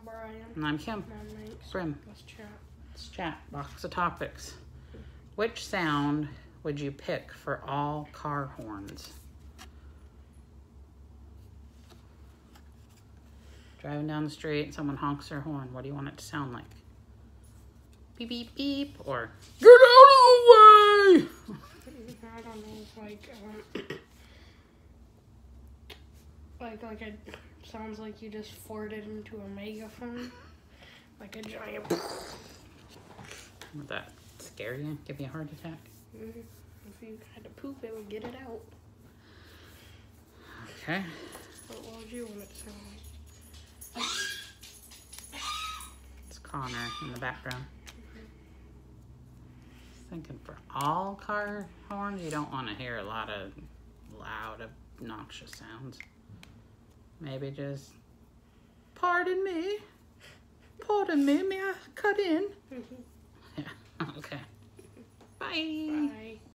Brian. And I'm Kim. And I'm Minx. Brim. Let's chat. Let's chat. Box of topics. Which sound would you pick for all car horns? Driving down the street and someone honks their horn. What do you want it to sound like? Beep, beep, beep. Or, get out of the way! I don't know, like it sounds like you just farted into a megaphone. Like a giant... Would that scare you? Give you a heart attack? If you had to poop, it would get it out. Okay. What would you want it to sound like? It's Connor in the background. Thinking for all car horns, you don't want to hear a lot of loud, obnoxious sounds. Maybe just, pardon me, may I cut in? Yeah, okay. Bye. Bye.